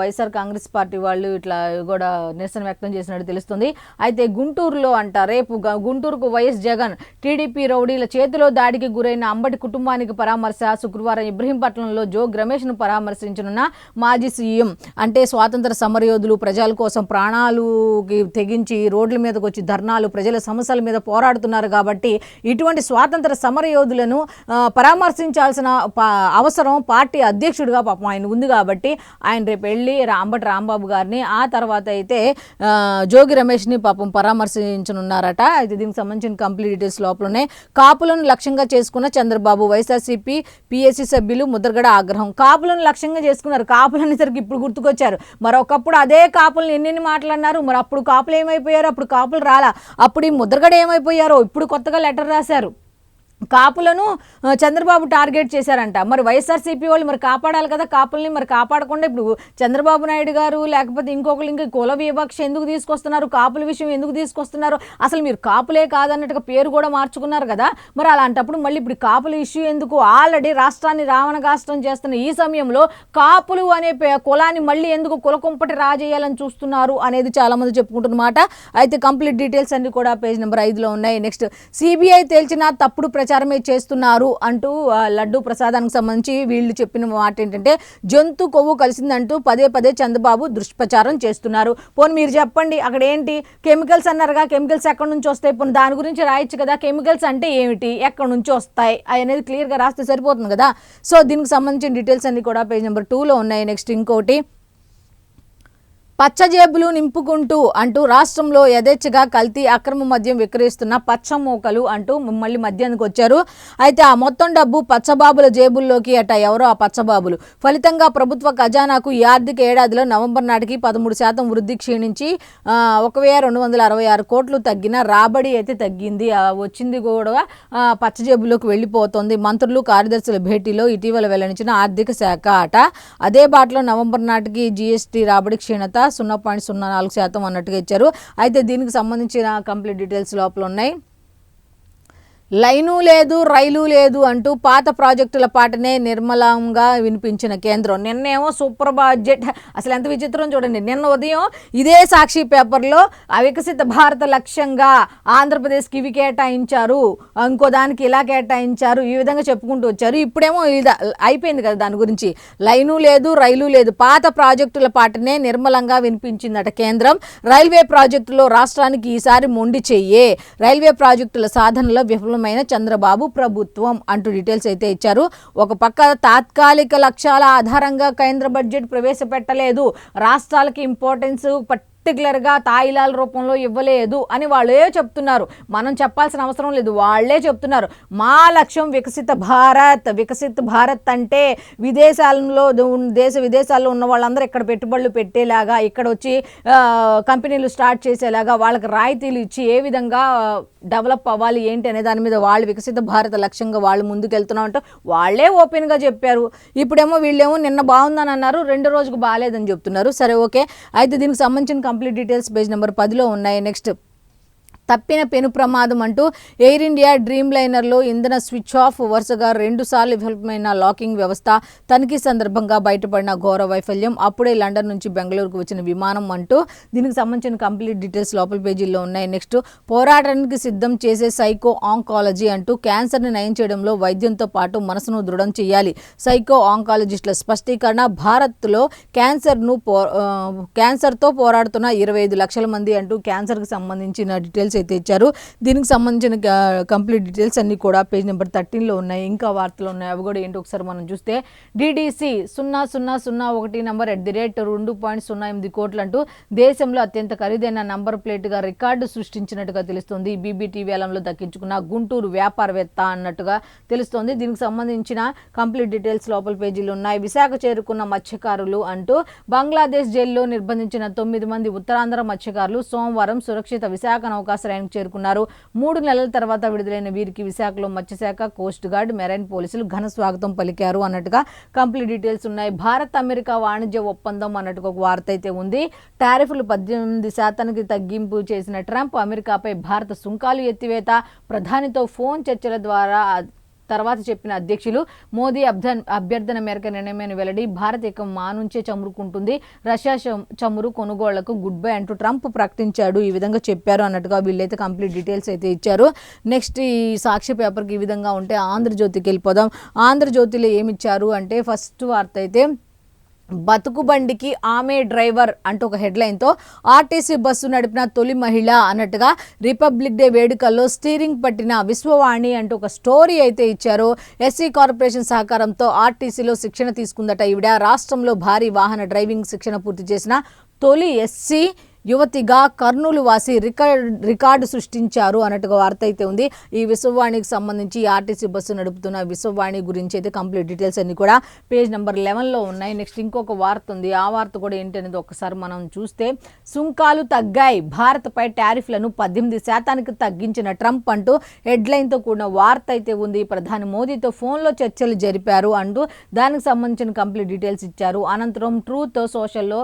వైఎస్ఆర్ కాంగ్రెస్ పార్టీ వాళ్ళు ఇట్లా కూడా నిరసన వ్యక్తం చేసినట్టు తెలుస్తుంది. అయితే గుంటూరులో రేపు గుంటూరుకు వైఎస్ జగన్ టీడీపీ రౌడీల చేతిలో దాడికి గురైన అంబటి కుటుంబానికి పరామర్శ. శుక్రవారం ఇబ్రహీంపట్నంలో జోగ్ రమేష్ను పరామర్శించనున్న మాజీ సీఎం అంటే స్వాతంత్ర సమరయోధులు ప్రజల కోసం ప్రాణాలుకి తెగించి రోడ్ల మీదకి వచ్చి ధర్నాలు ప్రజల సమస్యల మీద పోరాడుతున్నారు కాబట్టి ఇటువంటి స్వాతంత్ర సమరయోధులను పరామర్శించాల్సిన అవసరం పార్టీ అధ్యక్షుడిగా పాపం ఆయన ఉంది కాబట్టి ఆయన రేపు వెళ్ళి అంబటి రాంబాబు గారిని ఆ తర్వాత అయితే జోగి రమేష్ని పాపం పరామర్శించనున్నారట. అయితే దీనికి సంబంధించిన కంప్లీట్ డీటెయిల్స్ లోపలనే కాపులను లక్ష్యంగా చేసుకున్న చంద్రబాబు, వైఎస్ఆర్సీపీ పిఎస్సి సభ్యులు ముద్రగడ ఆగ్రహం. కాపులను లక్ష్యంగా చేసుకున్నారు, కాపులు అనేసరికి ఇప్పుడు గుర్తుకొచ్చారు. మరి ఒకప్పుడు అదే కాపులను ఎన్ని మాట్లాడినారు, మరి అప్పుడు కాపులు ఏమైపోయారు, అప్పుడు కాపులు రాలా, అప్పుడు ఈ ముద్రగడ ఏమైపోయారో ఇప్పుడు కొత్తగా లెటర్ రాశారు. కాపులను చంద్రబాబు టార్గెట్ చేశారంట. మరి వైఎస్ఆర్సీపీ వాళ్ళు మరి కాపాడాలి కదా కాపుల్ని, మరి కాపాడకుండా ఇప్పుడు చంద్రబాబు నాయుడు గారు లేకపోతే ఇంకొకరు ఇంకా కుల వివక్ష ఎందుకు తీసుకొస్తున్నారు, కాపుల విషయం ఎందుకు తీసుకొస్తున్నారు, అసలు మీరు కాపులే కాదన్నట్టుగా పేరు కూడా మార్చుకున్నారు కదా. మరి అలాంటప్పుడు మళ్ళీ ఇప్పుడు కాపుల ఇష్యూ ఎందుకు? ఆల్రెడీ రాష్ట్రాన్ని రావణగాష్టం చేస్తున్న ఈ సమయంలో కాపులు అనే కులాన్ని మళ్ళీ ఎందుకు కులకుంపటి రాజేయాలని చూస్తున్నారు అనేది చాలామంది చెప్పుకుంటున్నమాట. అయితే కంప్లీట్ డీటెయిల్స్ అన్ని కూడా పేజ్ నెంబర్ 5లో ఉన్నాయి. నెక్స్ట్, సిబిఐ తేల్చిన తప్పుడు ప్రచారమే చేస్తున్నారు అంటూ లడ్డూ ప్రసాదానికి సంబంధించి వీళ్ళు చెప్పిన మాట ఏంటంటే జంతు కొవ్వు కలిసిందంటూ పదే పదే చంద్రబాబు దుష్ప్రచారం చేస్తున్నారు. పోనీ మీరు చెప్పండి, అక్కడ ఏంటి కెమికల్స్ అన్నారుగా, కెమికల్స్ ఎక్కడి నుంచి వస్తాయి? పోనీ దాని గురించి రాయొచ్చు కదా, కెమికల్స్ అంటే ఏమిటి, ఎక్కడి నుంచి వస్తాయి అనేది క్లియర్గా రాస్తే సరిపోతుంది కదా. సో దీనికి సంబంధించిన డీటెయిల్స్ అన్ని కూడా పేజ్ నెంబర్ 2లో ఉన్నాయి. నెక్స్ట్ ఇంకోటి, పచ్చజేబులు నింపుకుంటూ అంటూ రాష్ట్రంలో యథేచ్ఛగా కల్తీ అక్రమ మద్యం విక్రయిస్తున్న పచ్చమూకలు అంటూ మళ్ళీ మద్యానికి వచ్చారు. అయితే ఆ మొత్తం డబ్బు పచ్చబాబుల జేబుల్లోకి అట ఎవరో ఆ పచ్చబాబులు. ఫలితంగా ప్రభుత్వ ఖజానాకు ఈ ఆర్థిక ఏడాదిలో నవంబర్ నాటికి 13% వృద్ధి క్షీణించి 1266 కోట్లు తగ్గిన రాబడి అయితే తగ్గింది. వచ్చింది కూడా పచ్చజేబుల్లోకి వెళ్ళిపోతుంది. మంత్రులు కార్యదర్శుల భేటీలో ఇటీవల వెల్లడించిన ఆర్థిక శాఖ అట. అదే బాటలో నవంబర్ నాటికి జీఎస్టీ రాబడి క్షీణత 0.04% అన్నట్టుగా ఇచ్చారు. అయితే దీనికి సంబంధించిన కంప్లీట్ డీటెయిల్స్ లోపల ఉన్నాయి. లైను లేదు, రైలు లేదు అంటూ పాత ప్రాజెక్టుల పాటనే నిర్మలంగా వినిపించిన కేంద్రం. నిన్నేమో సూపర్ బడ్జెట్, అసలు ఎంత విచిత్రం చూడండి. నిన్న ఉదయం ఇదే సాక్షి పేపర్లో వికసిత భారత లక్ష్యంగా ఆంధ్రప్రదేశ్కి ఇవి కేటాయించారు, ఇంకో దానికి ఇలా కేటాయించారు, ఈ విధంగా చెప్పుకుంటూ వచ్చారు. ఇప్పుడేమో ఇది అయిపోయింది కదా దాని గురించి. లైను లేదు, రైలు లేదు, పాత ప్రాజెక్టుల పాటనే నిర్మలంగా వినిపించిందట కేంద్రం. రైల్వే ప్రాజెక్టులో రాష్ట్రానికి ఈసారి మొండి చెయ్యే, రైల్వే ప్రాజెక్టుల సాధనలో విఫలం చంద్రబాబు ప్రభుత్వం అంటూ డీటెయిల్స్ అయితే ఇచ్చారు. ఒక పక్క తాత్కాలిక లక్ష్యాల ఆధారంగా కేంద్ర బడ్జెట్ ప్రవేశపెట్టలేదు, రాష్ట్రాలకి ఇంపార్టెన్స్ పర్టికులర్గా తాయిలాల రూపంలో ఇవ్వలేదు అని వాళ్ళే చెప్తున్నారు. మనం చెప్పాల్సిన అవసరం లేదు, వాళ్ళే చెప్తున్నారు. మా లక్ష్యం వికసిత భారత్. వికసిత భారత్ అంటే విదేశాలలో దేశ విదేశాల్లో ఉన్న వాళ్ళందరూ ఇక్కడ పెట్టుబడులు పెట్టేలాగా, ఇక్కడ వచ్చి కంపెనీలు స్టార్ట్ చేసేలాగా, వాళ్ళకి రాయితీలు ఇచ్చి ఏ విధంగా డెవలప్ అవ్వాలి ఏంటి అనే దాని మీద వాళ్ళు వికసిత భారత లక్ష్యంగా వాళ్ళు ముందుకెళ్తున్నామంటే వాళ్ళే ఓపెన్గా చెప్పారు. ఇప్పుడేమో వీళ్ళేమో నిన్న బాగుందని అన్నారు, రెండో రోజుకు బాగాలేదని చెప్తున్నారు. సరే ఓకే. అయితే దీనికి సంబంధించిన కంప్లీట్ డీటెయిల్స్ పేజ్ నెంబర్ 10లో ఉన్నాయి. నెక్స్ట్, తప్పిన పెను ప్రమాదం అంటూ ఎయిర్ ఇండియా డ్రీమ్ లైనర్లో ఇంధన స్విచ్ ఆఫ్, వరుసగా 2 సార్లు విఫలమైన లాకింగ్ వ్యవస్థ, తనిఖీ సందర్భంగా బయటపడిన ఘోర వైఫల్యం, అప్పుడే లండన్ నుంచి బెంగళూరుకు వచ్చిన విమానం అంటూ దీనికి సంబంధించిన కంప్లీట్ డీటెయిల్స్ లోపల పేజీల్లో ఉన్నాయి. నెక్స్ట్, పోరాటానికి సిద్ధం చేసే సైకో ఆంకాలజీ అంటూ క్యాన్సర్ని నయం చేయడంలో వైద్యంతో పాటు మనసును దృఢం చేయాలి, సైకో ఆంకాలజిస్టుల స్పష్టీకరణ. భారత్లో క్యాన్సర్తో పోరాడుతున్న 25 లక్షల మంది అంటూ క్యాన్సర్కి సంబంధించిన డీటెయిల్స్ అయితే ఇచ్చారు. దీనికి సంబంధించిన కంప్లీట్ డీటెయిల్స్ అన్ని కూడా పేజ్ నెంబర్ 13లో ఉన్నాయి. ఇంకా వార్తలు ఉన్నాయి, అవి కూడా ఏంటో ఒకసారి మనం చూస్తే, DDC 0001 నంబర్ @2.08 కోట్లు అంటూ దేశంలో అత్యంత ఖరీదైన నంబర్ ప్లేట్గా రికార్డు సృష్టించినట్టుగా తెలుస్తుంది. BBT వేలంలో దక్కించుకున్న గుంటూరు వ్యాపారవేత్త అన్నట్టుగా తెలుస్తోంది. దీనికి సంబంధించిన కంప్లీట్ డీటెయిల్స్ లోపల పేజీలు ఉన్నాయి. విశాఖ చేరుకున్న మత్స్యకారులు అంటూ బంగ్లాదేశ్ జైల్లో నిర్బంధించిన 9 మంది ఉత్తరాంధ్ర మత్స్యకారులు సోమవారం సురక్షిత విశాఖ నౌకాశ్రయానికి చేరుకున్నారు. 3 నెలల తర్వాత విడుదలైన వీరికి విశాఖలో మత్స్యశాఖ, కోస్ట్ గార్డ్, మెరైన్ పోలీసులు ఘన స్వాగతం పలికారు అన్నట్టుగా కంప్లీట్ డీటెయిల్స్ ఉన్నాయి. భారత్ అమెరికా వాణిజ్య ఒప్పందం అన్నట్టుగా ఒక వార్త అయితే ఉంది. టారిఫ్లు 18% తగ్గింపు చేసిన ట్రంప్, అమెరికాపై భారత సుంకాలు ఎత్తివేత, ప్రధానితో ఫోన్ చర్చల ద్వారా తర్వాత చెప్పిన అధ్యక్షులు మోదీ అభ్యర్థన మేరకు నిర్ణయమైన వెల్లడి. భారత్ ఇక మా నుంచే చమురుకుంటుంది, రష్యా చమురు కొనుగోళ్లకు గుడ్ బై అంటూ ట్రంప్ ప్రకటించాడు, ఈ విధంగా చెప్పారు అన్నట్టుగా వీళ్ళైతే కంప్లీట్ డీటెయిల్స్ అయితే ఇచ్చారు. నెక్స్ట్, ఈ సాక్షి పేపర్కి ఈ విధంగా ఉంటే ఆంధ్రజ్యోతికి వెళ్ళిపోదాం. ఆంధ్రజ్యోతిలో ఏమిచ్చారు అంటే ఫస్ట్ వార్త అయితే, బతుకుబండికి ఆమె డ్రైవర్ అంటూ ఒక హెడ్లైన్తో ఆర్టీసీ బస్సు నడిపిన తొలి మహిళ అన్నట్టుగా రిపబ్లిక్ డే వేడుకల్లో స్టీరింగ్ పట్టిన విశ్వవాణి అంటూ ఒక స్టోరీ అయితే ఇచ్చారు. ఎస్సీ కార్పొరేషన్ సహకారంతో ఆర్టీసీలో శిక్షణ తీసుకుందట ఈవిడ. రాష్ట్రంలో భారీ వాహన డ్రైవింగ్ శిక్షణ పూర్తి చేసిన తొలి ఎస్సీ యువతిగా కర్నూలు వాసి రికార్డు సృష్టించారు అన్నట్టుగా వార్త అయితే ఉంది. ఈ విశ్వవాణికి సంబంధించి ఆర్టీసీ బస్సు నడుపుతున్న విశ్వవాణి గురించి అయితే కంప్లీట్ డీటెయిల్స్ అన్ని కూడా పేజ్ నెంబర్ 11లో ఉన్నాయి. నెక్స్ట్ ఇంకొక వార్త ఉంది. ఆ వార్త కూడా ఏంటి అనేది ఒకసారి మనం చూస్తే, సుంకాలు తగ్గాయి, భారత్పై టారిఫ్లను 18% తగ్గించిన ట్రంప్ అంటూ హెడ్లైన్తో కూడిన వార్త అయితే ఉంది. ప్రధాని మోదీతో ఫోన్లో చర్చలు జరిపారు అంటూ దానికి సంబంధించిన కంప్లీట్ డీటెయిల్స్ ఇచ్చారు. అనంతరం ట్రూత్ సోషల్లో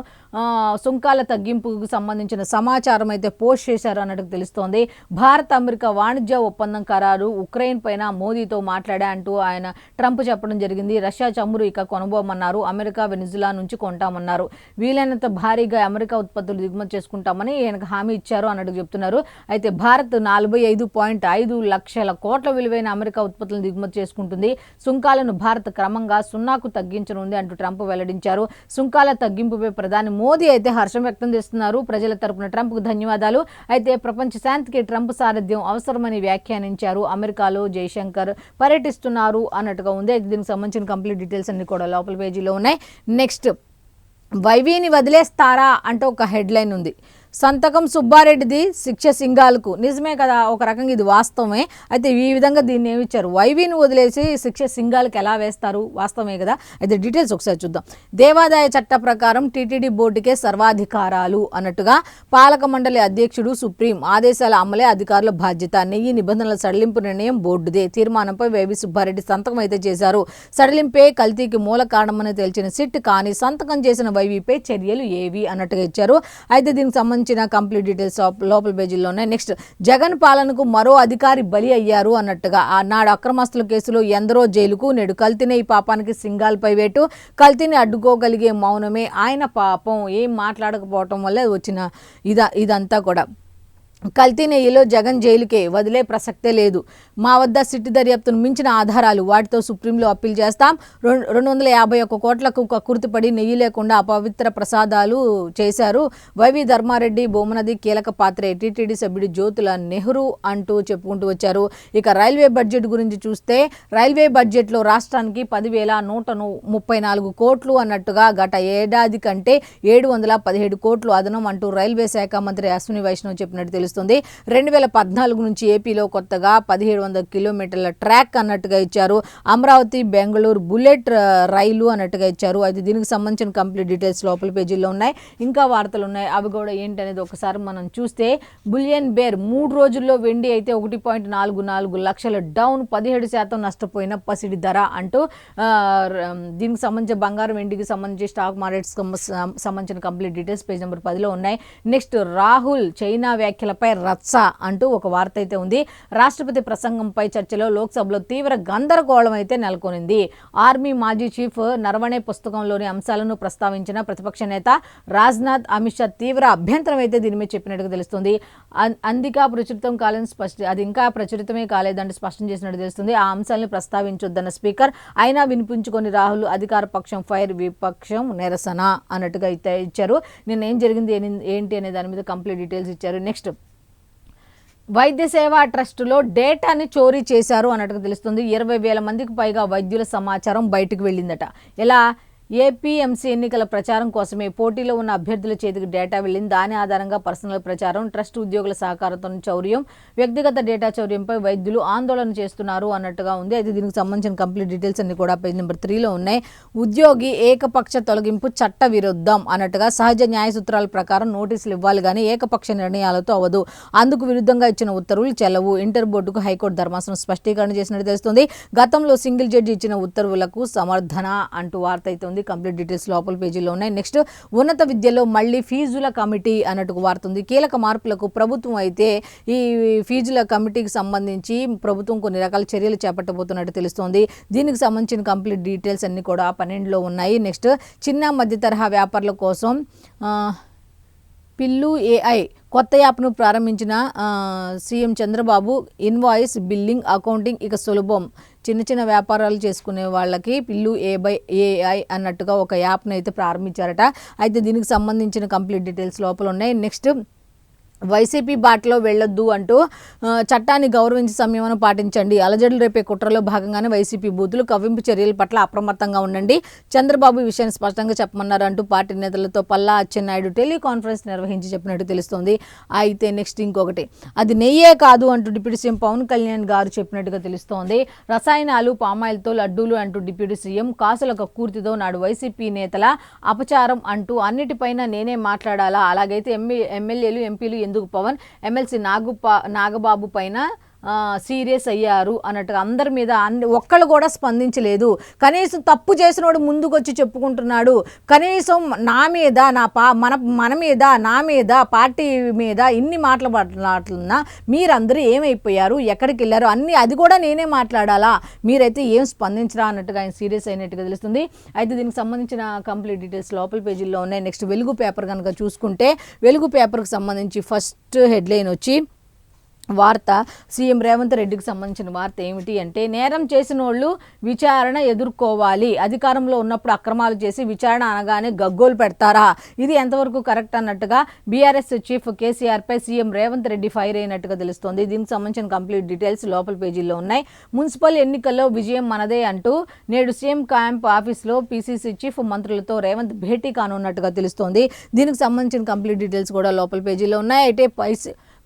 సుంకాల తగ్గింపుకు సంబంధించిన సమాచారం అయితే పోస్ట్ చేశారు అన్నట్టు తెలుస్తోంది. భారత్ అమెరికా వాణిజ్య ఒప్పందం ఖరారు, ఉక్రెయిన్ పైన మోదీతో మాట్లాడా అంటూ ఆయన ట్రంప్ చెప్పడం జరిగింది. రష్యా చమురు ఇక కొనబోమన్నారు, అమెరికా వెనిజులా నుంచి కొంటామన్నారు. వీలైనంత భారీగా అమెరికా ఉత్పత్తులు దిగుమతి చేసుకుంటామని ఆయనకు హామీ ఇచ్చారు అన్నట్టు చెప్తున్నారు. అయితే భారత్ 45.5 లక్షల కోట్ల విలువైన అమెరికా ఉత్పత్తులను దిగుమతి చేసుకుంటుంది. సుంకాలను భారత్ క్రమంగా 0కు తగ్గించనుంది అంటూ ట్రంప్ వెల్లడించారు. సుంకాల తగ్గింపుపై ప్రధాని మోదీ అయితే హర్షం వ్యక్తం చేస్తున్నారు. ప్రజల తరపున ట్రంప్కు ధన్యవాదాలు. అయితే ప్రపంచ శాంతికి ట్రంప్ సారథ్యం అవసరమని వ్యాఖ్యానించారు. అమెరికాలో జైశంకర్ పర్యటిస్తున్నారు అన్నట్టుగా ఉంది. అయితే దీనికి సంబంధించిన కంప్లీట్ డీటెయిల్స్ అన్ని కూడా లోపల పేజీలో ఉన్నాయి. నెక్స్ట్, వైవీని వదిలేస్తారా అంటూ ఒక హెడ్లైన్ ఉంది. సంతకం సుబ్బారెడ్డిది, శిక్ష సింగాల్కు. నిజమే కదా, ఒక రకంగా ఇది వాస్తవమే. అయితే ఈ విధంగా దీన్ని ఏమిచ్చారు, వైవీని వదిలేసి శిక్ష సింగాల్కి ఎలా వేస్తారు, వాస్తవమే కదా. అయితే డీటెయిల్స్ ఒకసారి చూద్దాం. దేవాదాయ చట్ట ప్రకారం టీటీడీ బోర్డుకే సర్వాధికారాలు అన్నట్టుగా పాలక మండలి అధ్యక్షుడు, సుప్రీం ఆదేశాల అమలే అధికారుల బాధ్యత. నెయ్యి నిబంధనల సడలింపు నిర్ణయం బోర్డుదే. తీర్మానంపై వైవి సుబ్బారెడ్డి సంతకం అయితే చేశారు. సడలింపే కల్తీకి మూల కారణమని తేల్చిన సిట్, కానీ సంతకం చేసిన వైవీపై చర్యలు ఏవి అన్నట్టుగా ఇచ్చారు. అయితే దీనికి సంబంధించి కంప్లీట్ డీటెయిల్స్ లోపల పేజీల్లో ఉన్నాయి. నెక్స్ట్, జగన్ పాలనకు మరో అధికారి బలి అయ్యారు అన్నట్టుగా. నాడు అక్రమస్తుల కేసులో ఎందరో జైలుకు, నేడు కల్తీనే ఈ పాపానికి సింగాల్పై వేటు. కల్తీని అడ్డుకోగలిగే మౌనమే ఆయన పాపం. ఏం మాట్లాడకపోవటం వల్ల వచ్చిన ఇదంతా కూడా. కల్తీ నెయ్యిలో జగన్ జైలుకే, వదిలే ప్రసక్తే లేదు. మా వద్ద సిట్ దర్యాప్తును మించిన ఆధారాలు, వాటితో సుప్రీంలో అప్పీల్ చేస్తాం. 251 కోట్లకు కక్కుర్తిపడి నెయ్యి లేకుండా అపవిత్ర ప్రసాదాలు చేశారు. వైవి ధర్మారెడ్డి, బొమ్మనది కీలక పాత్రే. టీటీడీ సభ్యుడు జ్యోతుల నెహ్రూ అంటూ చెప్పుకుంటూ వచ్చారు. ఇక రైల్వే బడ్జెట్ గురించి చూస్తే, రైల్వే బడ్జెట్లో రాష్ట్రానికి 10,134 కోట్లు అన్నట్టుగా గత ఏడాది కంటే 717 కోట్లు అదనం అంటూ రైల్వే శాఖ మంత్రి అశ్విని వైష్ణవ్ చెప్పినట్టు తెలుస్తుంది. 2014 నుంచి ఏపీలో కొత్తగా 1700 కిలోమీటర్ల ట్రాక్ అన్నట్టుగా ఇచ్చారు. అమరావతి బెంగళూరు బుల్లెట్ రైలు అన్నట్టుగా ఇచ్చారు. అయితే దీనికి సంబంధించిన కంప్లీట్ డీటెయిల్స్ లోపల పేజీల్లో ఉన్నాయి. ఇంకా వార్తలు ఉన్నాయి, అవి కూడా ఏంటనేది ఒకసారి మనం చూస్తే, బులియన్ బేర్ 3 రోజుల్లో వెండి అయితే 1.44 లక్షల డౌన్, 17% నష్టపోయిన పసిడి ధర అంటూ దీనికి సంబంధించిన బంగారం వెండికి సంబంధించి స్టాక్ మార్కెట్స్ సంబంధించిన కంప్లీట్ డీటెయిల్స్ పేజ్ నెంబర్ 10లో ఉన్నాయి. నెక్స్ట్, రాహుల్ చైనా వ్యాఖ్యలపై రచ్చ అంటూ ఒక వార్త అయితే ఉంది. రాష్ట్రపతి ప్రసంగంపై చర్చలో లోక్సభలో తీవ్ర గందరగోళం అయితే నెలకొనింది. ఆర్మీ మాజీ చీఫ్ నరవణే పుస్తకంలోని అంశాలను ప్రస్తావించిన ప్రతిపక్ష నేత రాజ్నాథ్, అమిత్ షా తీవ్ర అభ్యంతరం అయితే దీని మీద చెప్పినట్టుగా తెలుస్తుంది. అది ఇంకా ప్రచురితమే కాలేదంటే స్పష్టం చేసినట్టు తెలుస్తుంది. ఆ అంశాలను ప్రస్తావించొద్దన్న స్పీకర్, అయినా వినిపించుకొని రాహుల్ అధికార పక్షం ఫైర్, విపక్షం నిరసన అన్నట్టుగా అయితే ఇచ్చారు. నిన్న ఏం జరిగింది ఏంటి అనే దాని మీద కంప్లీట్ డీటెయిల్స్ ఇచ్చారు. నెక్స్ట్, వైద్య సేవా ట్రస్టులో డేటాని చోరీ చేశారు అన్నట్టుగా తెలుస్తుంది. 20,000 మందికి పైగా వైద్యుల సమాచారం బయటకు వెళ్ళిందట. ఎలా? ఏపీఎంసీ ఎన్నికల ప్రచారం కోసమే పోటీలో ఉన్న అభ్యర్థుల చేతికి డేటా వెళ్ళింది. దాని ఆధారంగా పర్సనల్ ప్రచారం, ట్రస్ట్ ఉద్యోగుల సహకారంతో చౌర్యం, వ్యక్తిగత డేటా చౌర్యంపై వైద్యులు ఆందోళన చేస్తున్నారు అన్నట్టుగా ఉంది. అయితే దీనికి సంబంధించిన కంప్లీట్ డీటెయిల్స్ అన్ని కూడా పేజ్ నెంబర్ 3లో ఉన్నాయి. ఉద్యోగి ఏకపక్ష తొలగింపు చట్ట విరుద్ధం అన్నట్టుగా. సహజ న్యాయ సూత్రాల ప్రకారం నోటీసులు ఇవ్వాలి కానీ ఏకపక్ష నిర్ణయాలతో అవ్వదు. అందుకు విరుద్ధంగా ఇచ్చిన ఉత్తర్వులు చెల్లవు. ఇంటర్ బోర్డుకు హైకోర్టు ధర్మాసనం స్పష్టీకరణ చేసినట్టు తెలుస్తుంది. గతంలో సింగిల్ జడ్జి ఇచ్చిన ఉత్తర్వులకు సమర్థన అంటూ వార్త అయితే ఉంది. కంప్లీట్ డీటెయిల్స్ లోపల పేజీలో ఉన్నాయి. నెక్స్ట్, ఉన్నత విద్యలో మళ్ళీ ఫీజుల కమిటీ అన్నట్టు వార్త ఉంది. కీలక మార్పులకు ప్రభుత్వం అయితే ఈ ఫీజుల కమిటీకి సంబంధించి ప్రభుత్వం కొన్ని రకాల చర్యలు చేపట్టబోతున్నట్టు తెలుస్తోంది. దీనికి సంబంధించిన కంప్లీట్ డీటెయిల్స్ అన్ని కూడా 12లో ఉన్నాయి. నెక్స్ట్, చిన్న మధ్య తరహా వ్యాపారుల కోసం పిల్లు ఏఐ కొత్త యాప్ను ప్రారంభించిన CM Chandrababu. Invoice billing accounting ఇక సులభం. చిన్న చిన్న వ్యాపారాలు చేసుకునే వాళ్ళకి పిల్లు ఏఐ అన్నట్టుగా ఒక యాప్ను అయితే ప్రారంభించారట. అయితే దీనికి సంబంధించిన కంప్లీట్ డీటెయిల్స్ లోపల ఉన్నాయి. నెక్స్ట్ వైసీపీ బాటలో వెళ్ళొద్దు అంటూ చట్టాన్ని గౌరవించి సంయమనం పాటించండి. అలజడులు రేపే కుట్రలో భాగంగానే వైసీపీ బూతులు కవ్వింపు చర్యల పట్ల అప్రమత్తంగా ఉండండి. చంద్రబాబు ఈ విషయాన్ని స్పష్టంగా చెప్పమన్నారు అంటూ పార్టీ నేతలతో పల్లా అచ్చెన్నాయుడు టెలికాన్ఫరెన్స్ నిర్వహించి చెప్పినట్టు తెలుస్తోంది. అయితే నెక్స్ట్ ఇంకొకటి, అది నెయ్యే కాదు అంటూ డిప్యూటీ సీఎం పవన్ కళ్యాణ్ గారు చెప్పినట్టుగా తెలుస్తోంది. రసాయనాలు పామాయిల్తో లడ్డూలు అంటూ డిప్యూటీ సీఎం కాసుల కక్కుర్తితో నాడు వైసీపీ నేతల అపచారం అంటూ అన్నిటిపైన నేనే మాట్లాడాలా, అలాగైతే ఎమ్మెల్యేలు ఎంపీలు ఎందుకు పవన్ ఎమ్మెల్సీ నాగబాబు పైన సీరియస్ అయ్యారు అన్నట్టుగా అందరి మీద ఒక్కళ్ళు కూడా స్పందించలేదు. కనీసం తప్పు చేసినోడు ముందుకొచ్చి చెప్పుకుంటున్నాడు. కనీసం నా మీద మన మీద నా మీద పార్టీ మీద ఇన్ని మాట్లాడుతున్నా మీరందరూ ఏమైపోయారు, ఎక్కడికి వెళ్ళారు అన్నీ అది కూడా నేనే మాట్లాడాలా, మీరైతే ఏం స్పందించరా అన్నట్టుగా ఆయన సీరియస్ అయినట్టుగా తెలుస్తుంది. అయితే దీనికి సంబంధించిన కంప్లీట్ డీటెయిల్స్ లోపల పేజీల్లో ఉన్నాయి. నెక్స్ట్ వెలుగు పేపర్ కనుక చూసుకుంటే వెలుగు పేపర్కి సంబంధించి ఫస్ట్ హెడ్లైన్ వచ్చి వార్త సీఎం రేవంత్ రెడ్డికి సంబంధించిన వార్త ఏమిటి అంటే, నేరం చేసిన వాళ్ళు విచారణ ఎదుర్కోవాలి, అధికారంలో ఉన్నప్పుడు అక్రమాలు చేసి విచారణ అనగానే గగ్గోలు పెడతారా, ఇది ఎంతవరకు కరెక్ట్ అన్నట్టుగా బీఆర్ఎస్ చీఫ్ కేసీఆర్పై సీఎం రేవంత్ రెడ్డి ఫైర్ అయినట్టుగా తెలుస్తోంది. దీనికి సంబంధించిన కంప్లీట్ డీటెయిల్స్ లోపల పేజీల్లో ఉన్నాయి. మున్సిపల్ ఎన్నికల్లో విజయం మనదే అంటూ నేడు సీఎం క్యాంప్ ఆఫీస్లో పీసీసీ చీఫ్ మంత్రులతో రేవంత్ భేటీ కానున్నట్టుగా తెలుస్తోంది. దీనికి సంబంధించిన కంప్లీట్ డీటెయిల్స్ కూడా లోపల పేజీలో ఉన్నాయి. అయితే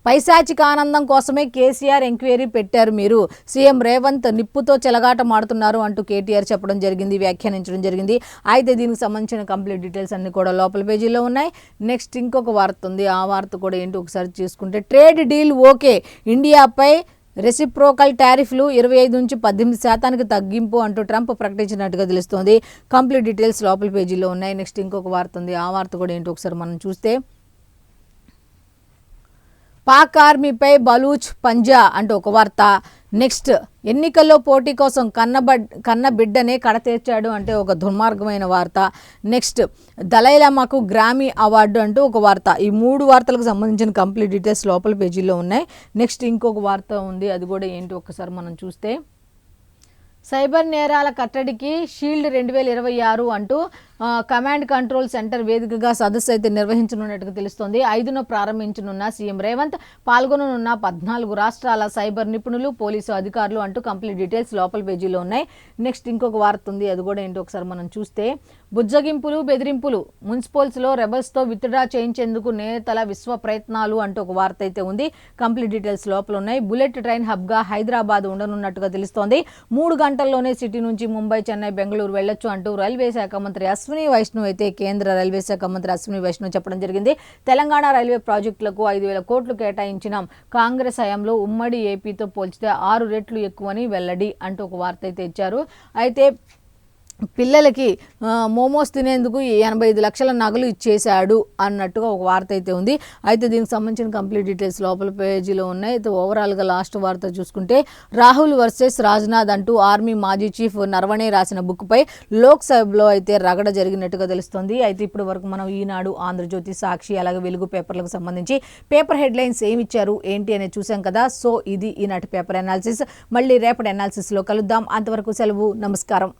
పైశాచిక ఆనందం కోసమే కేసీఆర్ ఎంక్వైరీ పెట్టారు, మీరు సీఎం రేవంత్ నిప్పుతో చెలగాట మాడుతున్నారు అంటూ కేటీఆర్ చెప్పడం జరిగింది, వ్యాఖ్యానించడం జరిగింది. అయితే దీనికి సంబంధించిన కంప్లీట్ డీటెయిల్స్ అన్ని కూడా లోపల పేజీలో ఉన్నాయి. నెక్స్ట్ ఇంకొక వార్త ఉంది, ఆ వార్త కూడా ఏంటి ఒకసారి చూసుకుంటే, ట్రేడ్ డీల్ ఓకే, ఇండియాపై రెసిప్రోకల్ టారిఫ్లు 25 నుంచి 18% తగ్గింపు అంటూ ట్రంప్ ప్రకటించినట్టుగా తెలుస్తోంది. కంప్లీట్ డీటెయిల్స్ లోపల పేజీలో ఉన్నాయి. నెక్స్ట్ ఇంకొక వార్త ఉంది, ఆ వార్త కూడా ఏంటి ఒకసారి మనం చూస్తే, పాక్ ఆర్మీపై బలూచ్ పంజా అంటూ ఒక వార్త. నెక్స్ట్ ఎన్నికల్లో పోటీ కోసం కన్న బిడ్డనే కడతీర్చాడు అంటే ఒక దుర్మార్గమైన వార్త. నెక్స్ట్ దలైలామాకు గ్రామీ అవార్డు అంటూ ఒక వార్త. ఈ 3 వార్తలకు సంబంధించిన కంప్లీట్ డీటెయిల్స్ లోపల పేజీలో ఉన్నాయి. నెక్స్ట్ ఇంకొక వార్త ఉంది, అది కూడా ఏంటి ఒక్కసారి మనం చూస్తే, సైబర్ నేరాల కట్టడికి షీల్డ్ 2026 అంటూ కమాండ్ కంట్రోల్ సెంటర్ వేదికగా సదస్సు అయితే నిర్వహించనున్నట్టుగా తెలుస్తోంది. 5న ప్రారంభించనున్న సీఎం రేవంత్ పాల్గొననున్న 14 రాష్ట్రాల సైబర్ నిపుణులు, పోలీసు అధికారులు అంటూ కంప్లీట్ డీటెయిల్స్ లోపల పేజీలో ఉన్నాయి. నెక్స్ట్ ఇంకొక వార్త ఉంది, అది కూడా ఏంటో ఒకసారి మనం చూస్తే, బుజ్జగింపులు బెదిరింపులు, మున్సిపల్స్లో రెబల్స్తో విత్డ్రా చేయించేందుకు నేతల విశ్వ ప్రయత్నాలు అంటూ ఒక వార్త అయితే ఉంది. కంప్లీట్ డీటెయిల్స్ లోపల ఉన్నాయి. బుల్లెట్ ట్రైన్ హబ్గా హైదరాబాద్ ఉండనున్నట్టుగా తెలుస్తోంది. 3 గంటల్లోనే సిటీ నుంచి ముంబై, చెన్నై, బెంగళూరు వెళ్లొచ్చు అంటూ రైల్వే శాఖ మంత్రి అశ్విని వైష్ణవ్ అయితే కేంద్ర రైల్వే శాఖ మంత్రి అశ్విని వైష్ణవ్ చెప్పడం జరిగింది. తెలంగాణ రైల్వే ప్రాజెక్టులకు 5,000 కోట్లు కేటాయించినాం, కాంగ్రెస్ హయాంలో ఉమ్మడి ఏపీతో పోల్చితే 6 రెట్లు ఎక్కువని వెల్లడి అంటూ ఒక వార్త అయితే ఇచ్చారు. అయితే పిల్లలకి మోమోస్ తినేందుకు 85 లక్షల నగలు ఇచ్చేశాడు అన్నట్టుగా ఒక వార్త అయితే ఉంది. అయితే దీనికి సంబంధించిన కంప్లీట్ డీటెయిల్స్ లోపల పేజీలో ఉన్నాయి. అయితే ఓవరాల్గా లాస్ట్ వార్త చూసుకుంటే, రాహుల్ వర్సెస్ రాజ్నాథ్ అంటూ ఆర్మీ మాజీ చీఫ్ నరవణే రాసిన బుక్పై లోక్సభలో అయితే రగడ జరిగినట్టుగా తెలుస్తుంది. అయితే ఇప్పటి వరకు మనం ఈనాడు, ఆంధ్రజ్యోతి, సాక్షి అలాగే వెలుగు పేపర్లకు సంబంధించి పేపర్ హెడ్లైన్స్ ఏమి ఇచ్చారు ఏంటి అనేది చూసాం కదా. సో ఇది ఈనాటి పేపర్ అనాలిసిస్. మళ్ళీ రేపటి అనాలిసిస్లో కలుద్దాం. అంతవరకు సెలవు, నమస్కారం.